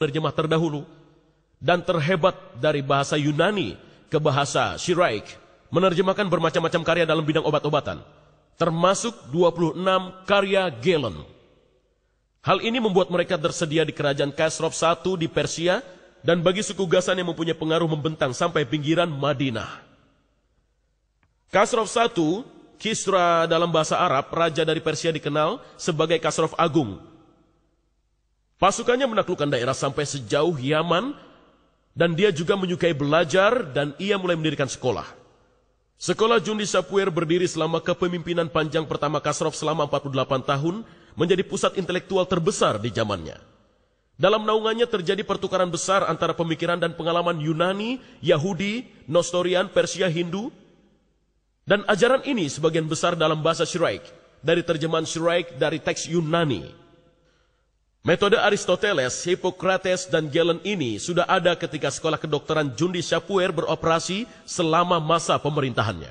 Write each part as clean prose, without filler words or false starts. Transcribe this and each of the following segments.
penerjemah terdahulu dan terhebat dari bahasa Yunani ke bahasa Syiraik, menerjemahkan bermacam-macam karya dalam bidang obat-obatan, termasuk 26 karya Galen. Hal ini membuat mereka tersedia di kerajaan Khosrow I di Persia dan bagi suku Ghassan yang mempunyai pengaruh membentang sampai pinggiran Madinah. Khosrow I, Kisra dalam bahasa Arab, raja dari Persia dikenal sebagai Khosrow Agung. Pasukannya menaklukkan daerah sampai sejauh Yaman dan dia juga menyukai belajar dan ia mulai mendirikan sekolah. Sekolah Jundi Shapur berdiri selama kepemimpinan panjang pertama Khosrow selama 48 tahun, menjadi pusat intelektual terbesar di zamannya. Dalam naungannya terjadi pertukaran besar antara pemikiran dan pengalaman Yunani, Yahudi, Nestorian, Persia, Hindu, dan ajaran ini sebagian besar dalam bahasa Syiraik, dari terjemahan Syiraik dari teks Yunani. Metode Aristoteles, Hippocrates, dan Galen ini sudah ada ketika sekolah kedokteran Jundi Shapur beroperasi selama masa pemerintahannya.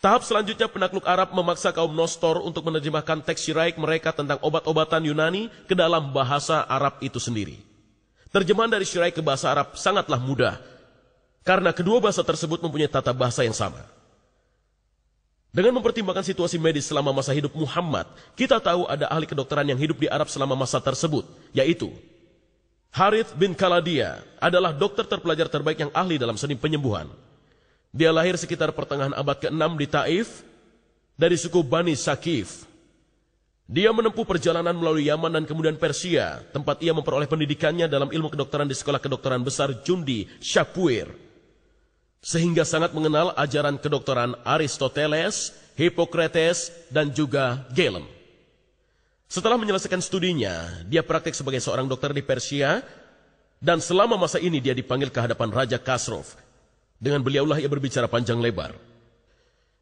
Tahap selanjutnya penakluk Arab memaksa kaum Nostor untuk menerjemahkan teks Syiraik mereka tentang obat-obatan Yunani ke dalam bahasa Arab itu sendiri. Terjemahan dari Syiraik ke bahasa Arab sangatlah mudah, karena kedua bahasa tersebut mempunyai tata bahasa yang sama. Dengan mempertimbangkan situasi medis selama masa hidup Muhammad, kita tahu ada ahli kedokteran yang hidup di Arab selama masa tersebut, yaitu Harith bin Kaladia adalah dokter terpelajar terbaik yang ahli dalam seni penyembuhan. Dia lahir sekitar pertengahan abad ke-6 di Taif dari suku Bani Sakif. Dia menempuh perjalanan melalui Yaman dan kemudian Persia, tempat ia memperoleh pendidikannya dalam ilmu kedokteran di sekolah kedokteran besar Jundi Shapur, sehingga sangat mengenal ajaran kedokteran Aristoteles, Hippocrates, dan juga Galen. Setelah menyelesaikan studinya, dia praktik sebagai seorang dokter di Persia, dan selama masa ini dia dipanggil ke hadapan Raja Khosrow. Dengan beliaulah ia berbicara panjang lebar.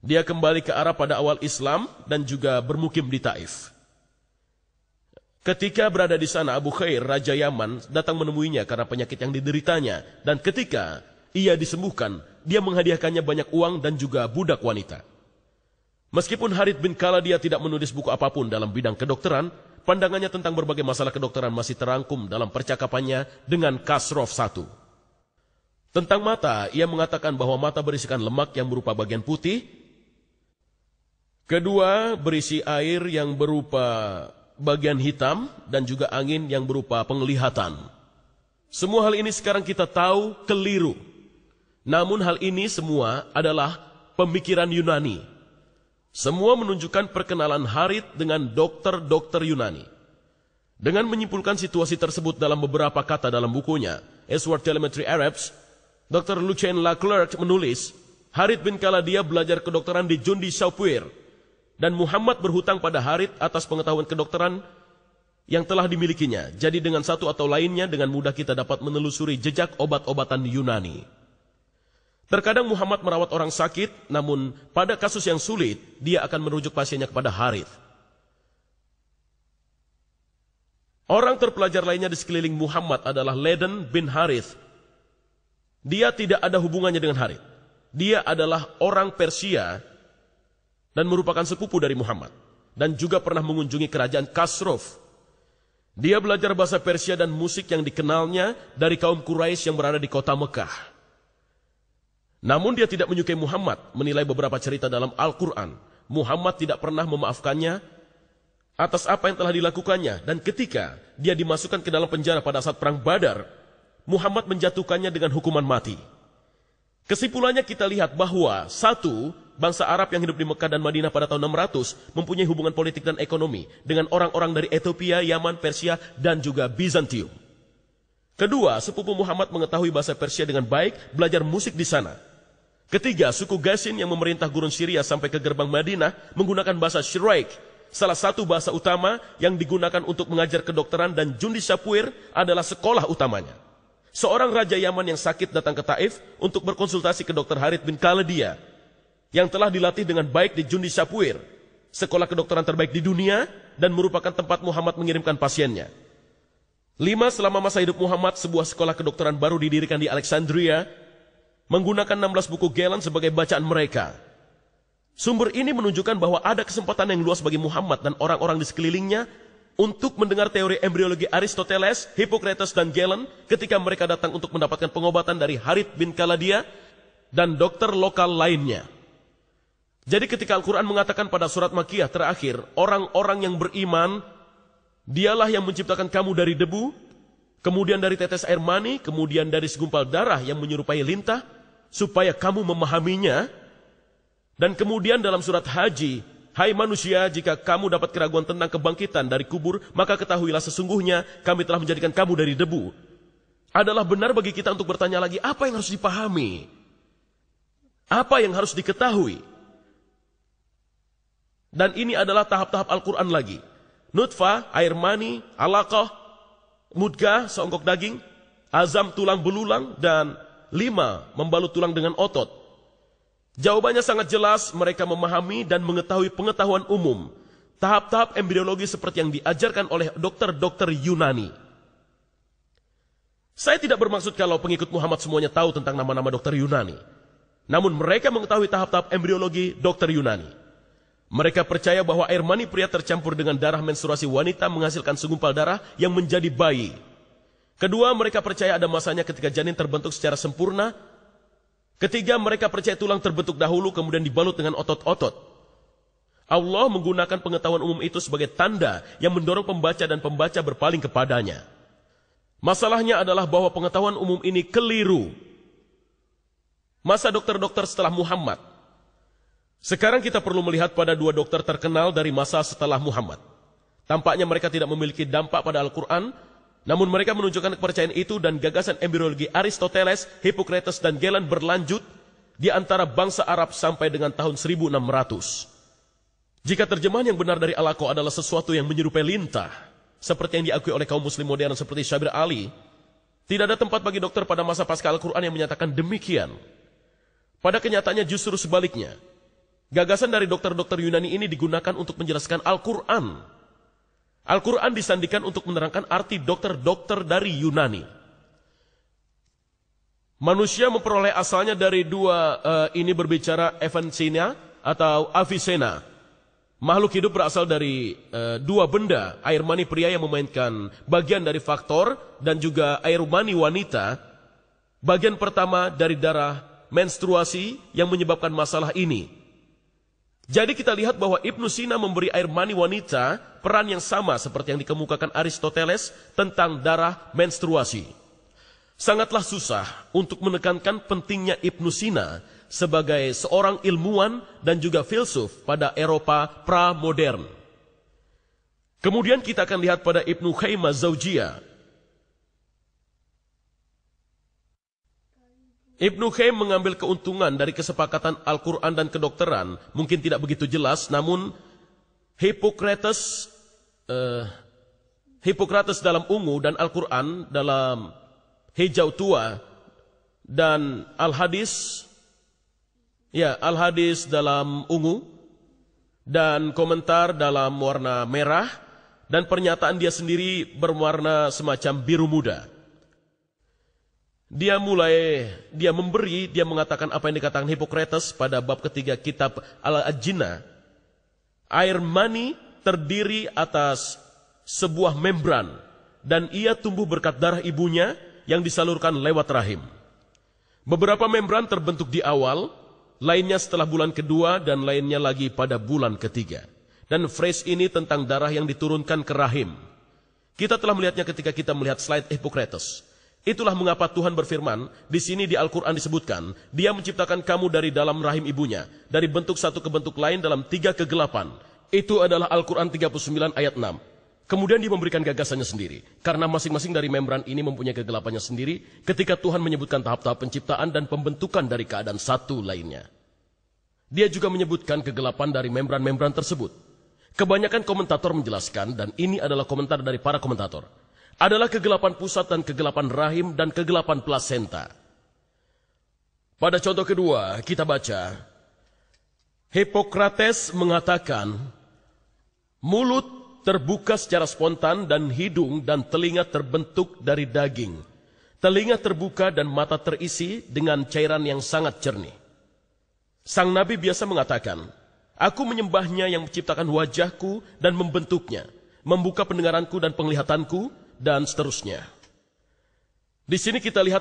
Dia kembali ke Arab pada awal Islam dan juga bermukim di Taif. Ketika berada di sana, Abu Khair, Raja Yaman, datang menemuinya karena penyakit yang dideritanya. Dan ketika ia disembuhkan, dia menghadiahkannya banyak uang dan juga budak wanita. Meskipun Harith bin Kaladia tidak menulis buku apapun dalam bidang kedokteran, pandangannya tentang berbagai masalah kedokteran masih terangkum dalam percakapannya dengan Khosrow I. Tentang mata, ia mengatakan bahwa mata berisikan lemak yang berupa bagian putih, kedua berisi air yang berupa bagian hitam, dan juga angin yang berupa penglihatan. Semua hal ini sekarang kita tahu keliru. Namun hal ini semua adalah pemikiran Yunani. Semua menunjukkan perkenalan Harith dengan dokter-dokter Yunani. Dengan menyimpulkan situasi tersebut dalam beberapa kata dalam bukunya, Sword Telemetry Arabs, Dr. Lucien Leclerc menulis, Harith bin Kaladia belajar kedokteran di Jundi Shapur, dan Muhammad berhutang pada Harith atas pengetahuan kedokteran yang telah dimilikinya. Jadi dengan satu atau lainnya, dengan mudah kita dapat menelusuri jejak obat-obatan Yunani. Terkadang Muhammad merawat orang sakit, namun pada kasus yang sulit, dia akan merujuk pasiennya kepada Harith. Orang terpelajar lainnya di sekeliling Muhammad adalah Laden bin Harith. Dia tidak ada hubungannya dengan Harith. Dia adalah orang Persia dan merupakan sepupu dari Muhammad. Dan juga pernah mengunjungi kerajaan Khosrow. Dia belajar bahasa Persia dan musik yang dikenalnya dari kaum Quraisy yang berada di kota Mekah. Namun dia tidak menyukai Muhammad, menilai beberapa cerita dalam Al-Quran. Muhammad tidak pernah memaafkannya atas apa yang telah dilakukannya. Dan ketika dia dimasukkan ke dalam penjara pada saat perang Badar, Muhammad menjatuhkannya dengan hukuman mati. Kesimpulannya kita lihat bahwa satu, bangsa Arab yang hidup di Mekah dan Madinah pada tahun 600 mempunyai hubungan politik dan ekonomi dengan orang-orang dari Ethiopia, Yaman, Persia, dan juga Bizantium. Kedua, sepupu Muhammad mengetahui bahasa Persia dengan baik, belajar musik di sana. Ketiga, suku Ghassin yang memerintah gurun Syria sampai ke gerbang Madinah menggunakan bahasa Syiraik, salah satu bahasa utama yang digunakan untuk mengajar kedokteran, dan Jundi Shapur adalah sekolah utamanya. Seorang raja Yaman yang sakit datang ke Taif untuk berkonsultasi ke Dr. Harith bin Kaladia yang telah dilatih dengan baik di Jundi Shapur, sekolah kedokteran terbaik di dunia dan merupakan tempat Muhammad mengirimkan pasiennya. 5. Selama masa hidup Muhammad, sebuah sekolah kedokteran baru didirikan di Alexandria menggunakan 16 buku Galen sebagai bacaan mereka. Sumber ini menunjukkan bahwa ada kesempatan yang luas bagi Muhammad dan orang-orang di sekelilingnya untuk mendengar teori embriologi Aristoteles, Hippocrates, dan Galen ketika mereka datang untuk mendapatkan pengobatan dari Harith bin Kaladia dan dokter lokal lainnya. Jadi ketika Al-Quran mengatakan pada surat Makkiyah terakhir, orang-orang yang beriman, dialah yang menciptakan kamu dari debu, kemudian dari tetes air mani, kemudian dari segumpal darah yang menyerupai lintah, supaya kamu memahaminya. Dan kemudian dalam surat Haji, hai manusia, jika kamu dapat keraguan tentang kebangkitan dari kubur, maka ketahuilah sesungguhnya kami telah menjadikan kamu dari debu. Adalah benar bagi kita untuk bertanya lagi, apa yang harus dipahami? Apa yang harus diketahui? Dan ini adalah tahap-tahap Al-Quran lagi. Nutfah, air mani, alaqah, mudghah, seonggok daging, azam, tulang belulang, dan 5, membalut tulang dengan otot. Jawabannya sangat jelas, mereka memahami dan mengetahui pengetahuan umum. Tahap-tahap embriologi seperti yang diajarkan oleh dokter-dokter Yunani. Saya tidak bermaksud kalau pengikut Muhammad semuanya tahu tentang nama-nama dokter Yunani. Namun mereka mengetahui tahap-tahap embriologi dokter Yunani. Mereka percaya bahwa air mani pria tercampur dengan darah menstruasi wanita menghasilkan segumpal darah yang menjadi bayi. Kedua, mereka percaya ada masanya ketika janin terbentuk secara sempurna. Ketiga, mereka percaya tulang terbentuk dahulu kemudian dibalut dengan otot-otot. Allah menggunakan pengetahuan umum itu sebagai tanda yang mendorong pembaca dan pembaca berpaling kepadanya. Masalahnya adalah bahwa pengetahuan umum ini keliru. Masa dokter-dokter setelah Muhammad. Sekarang kita perlu melihat pada 2 dokter terkenal dari masa setelah Muhammad. Tampaknya mereka tidak memiliki dampak pada Al-Quran, namun mereka menunjukkan kepercayaan itu dan gagasan embriologi Aristoteles, Hippocrates, dan Galen berlanjut di antara bangsa Arab sampai dengan tahun 1600. Jika terjemahan yang benar dari Al-Aqo adalah sesuatu yang menyerupai lintah, seperti yang diakui oleh kaum muslim modern seperti Syabir Ali, tidak ada tempat bagi dokter pada masa pasca Al-Quran yang menyatakan demikian. Pada kenyataannya justru sebaliknya. Gagasan dari dokter-dokter Yunani ini digunakan untuk menjelaskan Al-Quran. Al-Quran disandingkan untuk menerangkan arti dokter-dokter dari Yunani. Manusia memperoleh asalnya dari 2, ini berbicara Avicenna atau Avicenna. Makhluk hidup berasal dari 2 benda, air mani pria yang memainkan bagian dari faktor dan juga air mani wanita. Bagian pertama dari darah menstruasi yang menyebabkan masalah ini. Jadi kita lihat bahwa Ibnu Sina memberi air mani wanita peran yang sama seperti yang dikemukakan Aristoteles tentang darah menstruasi. Sangatlah susah untuk menekankan pentingnya Ibnu Sina sebagai seorang ilmuwan dan juga filsuf pada Eropa pra-modern. Kemudian kita akan lihat pada Ibnu Khaimah Zaujiyah. Ibnu Khaim mengambil keuntungan dari kesepakatan Al-Quran dan kedokteran. Mungkin tidak begitu jelas, namun Hippocrates dalam ungu dan Al-Quran dalam hijau tua dan Al-Hadis dalam ungu dan komentar dalam warna merah dan pernyataan dia sendiri berwarna semacam biru muda. Dia mengatakan apa yang dikatakan Hippocrates pada bab ketiga kitab Al-Ajinah. Air mani terdiri atas sebuah membran dan ia tumbuh berkat darah ibunya yang disalurkan lewat rahim. Beberapa membran terbentuk di awal, lainnya setelah bulan kedua dan lainnya lagi pada bulan ketiga. Dan phrase ini tentang darah yang diturunkan ke rahim. Kita telah melihatnya ketika kita melihat slide Hippocrates. Itulah mengapa Tuhan berfirman, di sini di Al-Quran disebutkan, Dia menciptakan kamu dari dalam rahim ibunya, dari bentuk satu ke bentuk lain dalam 3 kegelapan. Itu adalah Al-Quran 39 ayat 6. Kemudian dia memberikan gagasannya sendiri. Karena masing-masing dari membran ini mempunyai kegelapannya sendiri, ketika Tuhan menyebutkan tahap-tahap penciptaan dan pembentukan dari keadaan satu lainnya. Dia juga menyebutkan kegelapan dari membran-membran tersebut. Kebanyakan komentator menjelaskan, dan ini adalah komentar dari para komentator, adalah kegelapan pusat dan kegelapan rahim dan kegelapan plasenta. Pada contoh kedua, kita baca, Hippocrates mengatakan, mulut terbuka secara spontan dan hidung dan telinga terbentuk dari daging. Telinga terbuka dan mata terisi dengan cairan yang sangat jernih. Sang Nabi biasa mengatakan, aku menyembahnya yang menciptakan wajahku dan membentuknya. membuka pendengaranku dan penglihatanku, dan seterusnya. Di sini kita lihat